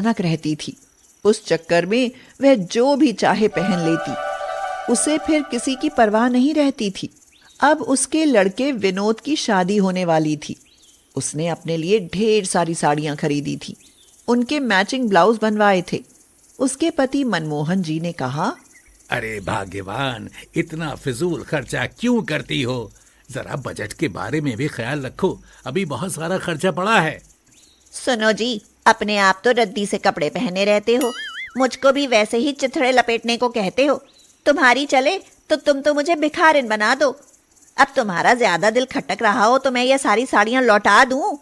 नक रहती थी। उस चक्कर में वह जो भी चाहे पहन लेती। उसे फिर किसी की परवाह नहीं रहती थी। अब उसके लड़के विनोद की शादी होने वाली थी। उसने अपने लिए ढेर सारी साड़ियां खरीदी थी। उनके मैचिंग ब्लाउज बनवाए थे। उसके पति मनमोहन जी ने कहा, अरे भाग्यवान, इतना फिजूल खर्चा क्यों करती हो? जरा बजट के बारे में भी ख्याल रखो, अभी बहुत सारा खर्चा पड़ा है। सुनो जी, अपने आप तो रद्दी से कपड़े पहने रहते हो, मुझको भी वैसे ही चिथड़े लपेटने को कहते हो। तुम्हारी चले तो तुम तो मुझे भिखारिन बना दो। अब तुम्हारा ज्यादा दिल खटक रहा हो तो मैं ये सारी साड़ियां लौटा दूं।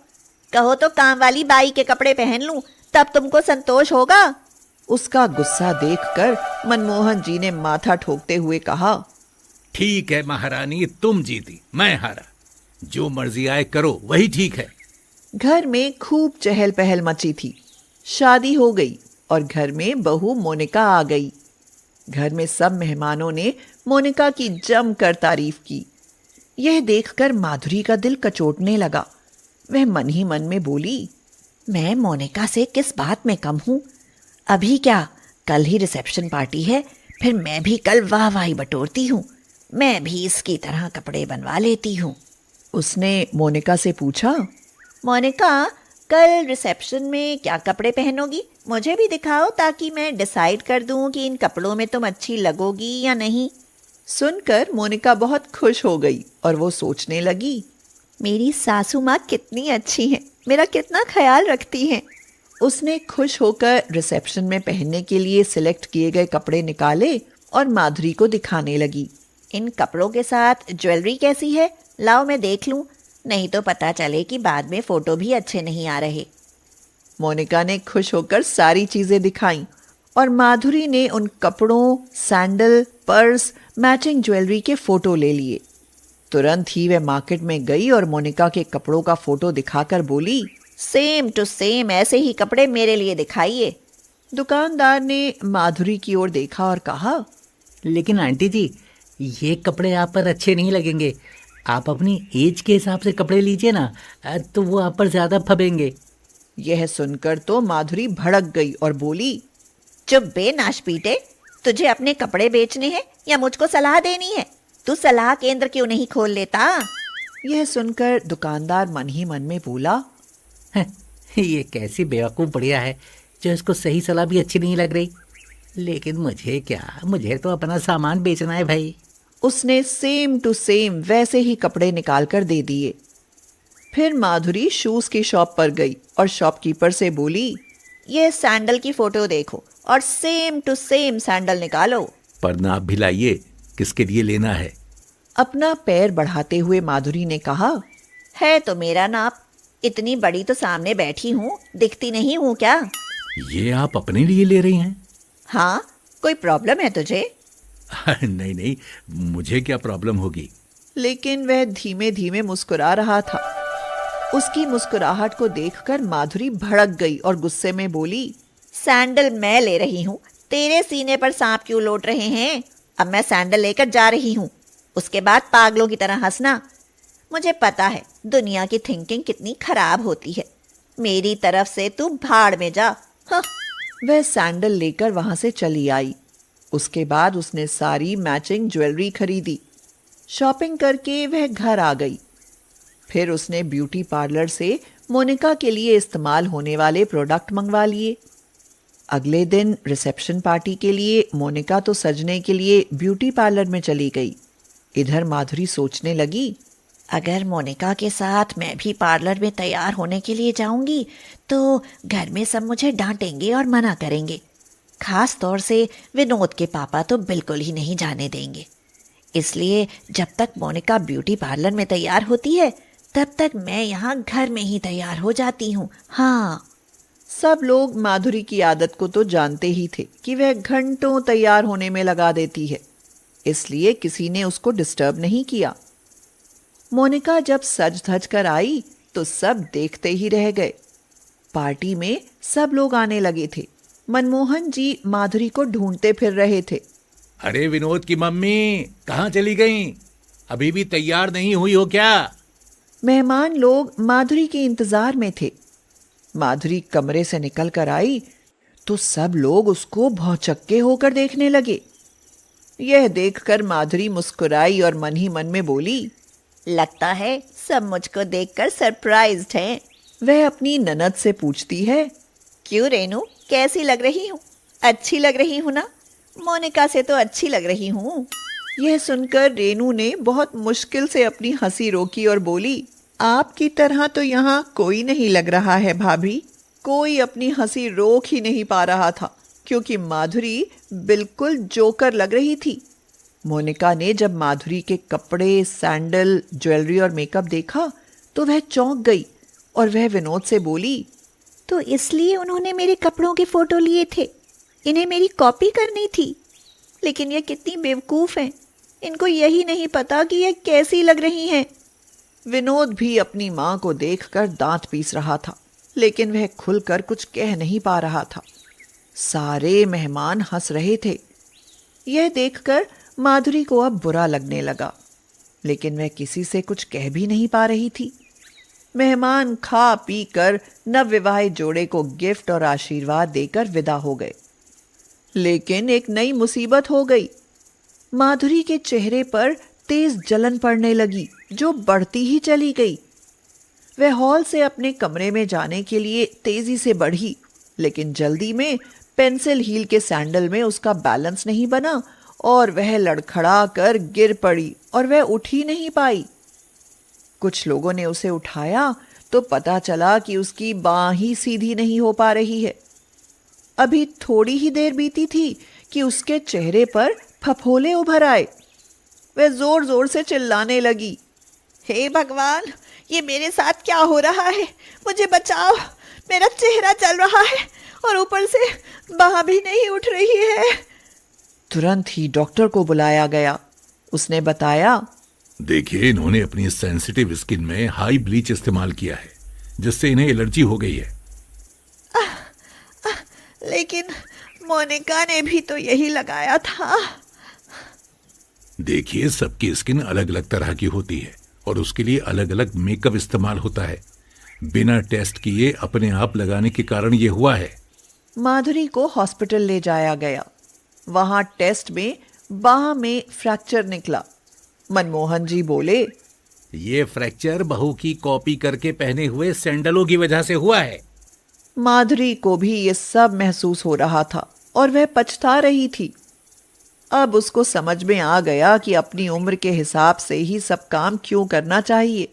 कहो तो काम वाली बाई के कपड़े पहन लूं, तब तुमको संतोष होगा। उसका गुस्सा देखकर मनमोहन जी ने माथा ठोकते हुए कहा, ठीक है महारानी, तुम जीती, मैं हारा। जो मर्जी आए करो, वही ठीक है। घर में खूब चहल पहल मची थी। शादी हो गई और घर में बहू मोनिका आ गई। घर में सब मेहमानों ने मोनिका की जमकर तारीफ की। यह देखकर माधुरी का दिल कचोटने लगा। वह मन ही मन में बोली, मैं मोनिका से किस बात में कम हूं? अभी क्या, कल ही रिसेप्शन पार्टी है, फिर मैं भी कल वाहवाही बटोरती हूँ। मैं भी इसकी तरह कपड़े बनवा लेती हूँ। उसने मोनिका से पूछा, मोनिका, कल रिसेप्शन में क्या कपड़े पहनोगी? मुझे भी दिखाओ ताकि मैं डिसाइड कर दूं कि इन कपड़ों में तुम अच्छी लगोगी या नहीं। सुनकर मोनिका बहुत खुश हो गई और वो सोचने लगी, मेरी सासू माँ कितनी अच्छी हैं, मेरा कितना ख्याल रखती हैं। उसने खुश होकर रिसेप्शन में पहनने के लिए सिलेक्ट किए गए कपड़े निकाले और माधुरी को दिखाने लगी। इन कपड़ों के साथ ज्वेलरी कैसी है? लाओ मैं देख लूं, नहीं तो पता चले कि बाद में फोटो भी अच्छे नहीं आ रहे। मोनिका ने खुश होकर सारी चीजें दिखाईं और माधुरी ने उन कपड़ों, सैंडल, पर्स, मैचिंग ज्वेलरी के फोटो ले लिए। तुरंत ही वह मार्केट में गई और मोनिका के कपड़ों का फोटो दिखाकर बोली, सेम टू सेम ऐसे ही कपड़े मेरे लिए दिखाइए। दुकानदार ने माधुरी की ओर देखा और कहा, लेकिन आंटी जी, ये कपड़े आप पर अच्छे नहीं लगेंगे। आप अपनी एज के हिसाब से कपड़े लीजिए ना, तो वो आप पर ज्यादा फबेंगे। यह सुनकर तो माधुरी भड़क गई और बोली, चुप बे नाशपीटे, तुझे अपने कपड़े बेचने हैं या मुझको सलाह देनी है? तू सलाह केंद्र क्यों नहीं खोल लेता? यह सुनकर दुकानदार मन ही मन में बोला, ये कैसी बेवकूफ़ बढ़िया है जो इसको सही सलाह भी अच्छी नहीं लग रही। लेकिन मुझे क्या, मुझे तो अपना सामान बेचना है भाई। उसने सेम टू सेम वैसे ही कपड़े निकाल कर दे दिए। फिर माधुरी शूज की शॉप पर गई और शॉपकीपर से बोली, ये सैंडल की फोटो देखो और सेम टू सेम सैंडल निकालो। पर नाप भी लाइए, किसके लिए लेना है? अपना पैर बढ़ाते हुए माधुरी ने कहा, है तो मेरा नाप, इतनी बड़ी तो सामने बैठी हूँ, दिखती नहीं हूँ क्या? ये आप अपने लिए ले रही हैं? हाँ, कोई प्रॉब्लम है तुझे? नहीं नहीं, मुझे क्या प्रॉब्लम होगी? लेकिन वह धीमे धीमे मुस्कुरा रहा था। उसकी मुस्कुराहट को देखकर माधुरी भड़क गई और गुस्से में बोली, सैंडल मैं ले रही हूँ, तेरे सीने पर सांप क्यों लौट रहे हैं? अब मैं सैंडल लेकर जा रही हूँ, उसके बाद पागलों की तरह हंसना। मुझे पता है दुनिया की थिंकिंग कितनी खराब होती है। मेरी तरफ से तू भाड़ में जा। हाँ। वह सैंडल लेकर वहां से चली आई। उसके बाद उसने सारी मैचिंग ज्वेलरी खरीदी। शॉपिंग करके वह घर आ गई। फिर उसने ब्यूटी पार्लर से मोनिका के लिए इस्तेमाल होने वाले प्रोडक्ट मंगवा लिए। अगले दिन रिसेप्शन पार्टी के लिए मोनिका तो सजने के लिए ब्यूटी पार्लर में चली गई। इधर माधुरी सोचने लगी, अगर मोनिका के साथ मैं भी पार्लर में तैयार होने के लिए जाऊंगी तो घर में सब मुझे डांटेंगे और मना करेंगे। खास तौर से विनोद के पापा तो बिल्कुल ही नहीं जाने देंगे। इसलिए जब तक मोनिका ब्यूटी पार्लर में तैयार होती है तब तक मैं यहाँ घर में ही तैयार हो जाती हूँ। हाँ। सब लोग माधुरी की आदत को तो जानते ही थे कि वह घंटों तैयार होने में लगा देती है, इसलिए किसी ने उसको डिस्टर्ब नहीं किया। मोनिका जब सज धज कर आई तो सब देखते ही रह गए। पार्टी में सब लोग आने लगे थे। मनमोहन जी माधुरी को ढूंढते फिर रहे थे। अरे विनोद की मम्मी कहाँ चली गईं? अभी भी तैयार नहीं हुई हो क्या? मेहमान लोग माधुरी के इंतजार में थे। माधुरी कमरे से निकल कर आई तो सब लोग उसको भौचक्के होकर देखने लगे। यह देखकर माधुरी मुस्कुराई और मन ही मन में बोली, लगता है सब मुझको देखकर सरप्राइज्ड हैं। वह अपनी ननद से पूछती है, क्यों रेनू, कैसी लग रही हूँ? अच्छी लग रही हूँ ना? मोनिका से तो अच्छी लग रही हूँ। यह सुनकर रेनू ने बहुत मुश्किल से अपनी हंसी रोकी और बोली, आपकी तरह तो यहाँ कोई नहीं लग रहा है भाभी। कोई अपनी हंसी रोक ही नहीं पा रहा था क्योंकि माधुरी बिल्कुल जोकर लग रही थी। मोनिका ने जब माधुरी के कपड़े, सैंडल, ज्वेलरी और मेकअप देखा तो वह चौंक गई और वह विनोद से बोली, तो इसलिए उन्होंने मेरे कपड़ों के फोटो लिए थे, इन्हें मेरी कॉपी करनी थी। लेकिन ये कितनी बेवकूफ़ हैं, इनको यही नहीं पता कि ये कैसी लग रही हैं। विनोद भी अपनी माँ को देखकर दांत पीस रहा था, लेकिन वह खुलकर कुछ कह नहीं पा रहा था। सारे मेहमान हंस रहे थे। यह देखकर माधुरी को अब बुरा लगने लगा, लेकिन वह किसी से कुछ कह भी नहीं पा रही थी। मेहमान खा पी कर नवविवाहित जोड़े को गिफ्ट और आशीर्वाद देकर विदा हो गए। लेकिन एक नई मुसीबत हो गई। माधुरी के चेहरे पर तेज जलन पड़ने लगी जो बढ़ती ही चली गई। वह हॉल से अपने कमरे में जाने के लिए तेजी से बढ़ी, लेकिन जल्दी में पेंसिल हील के सैंडल में उसका बैलेंस नहीं बना और वह लड़खड़ा कर गिर पड़ी और वह उठ ही नहीं पाई। कुछ लोगों ने उसे उठाया तो पता चला कि उसकी बांह ही सीधी नहीं हो पा रही है। अभी थोड़ी ही देर बीती थी कि उसके चेहरे पर फफोले उभर आए। वह जोर जोर से चिल्लाने लगी, हे भगवान, ये मेरे साथ क्या हो रहा है? मुझे बचाओ, मेरा चेहरा जल रहा है और ऊपर से बांह भी नहीं उठ रही है। तुरंत ही डॉक्टर को बुलाया गया। उसने बताया, देखिए, इन्होंने अपनी सेंसिटिव स्किन में हाई ब्लीच इस्तेमाल किया है, जिससे इन्हें एलर्जी हो गई है। लेकिन मोनिका ने भी तो यही लगाया था। देखिए, सबकी स्किन अलग अलग तरह की होती है और उसके लिए अलग अलग मेकअप इस्तेमाल होता है। बिना टेस्ट किए अपने आप लगाने के कारण ये हुआ है। माधुरी को हॉस्पिटल ले जाया गया। वहां टेस्ट में बांह में फ्रैक्चर निकला। मनमोहन जी बोले, ये फ्रैक्चर बहू की कॉपी करके पहने हुए सैंडलों की वजह से हुआ है। माधुरी को भी ये सब महसूस हो रहा था और वह पछता रही थी। अब उसको समझ में आ गया कि अपनी उम्र के हिसाब से ही सब काम क्यों करना चाहिए।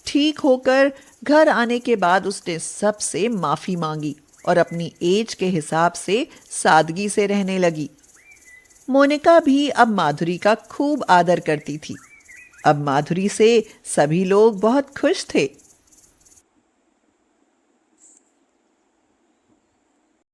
ठीक होकर घर आने के बाद उसने सबसे माफी मांगी और अपनी एज के हिसाब से सादगी से रहने लगी। मोनिका भी अब माधुरी का खूब आदर करती थी। अब माधुरी से सभी लोग बहुत खुश थे।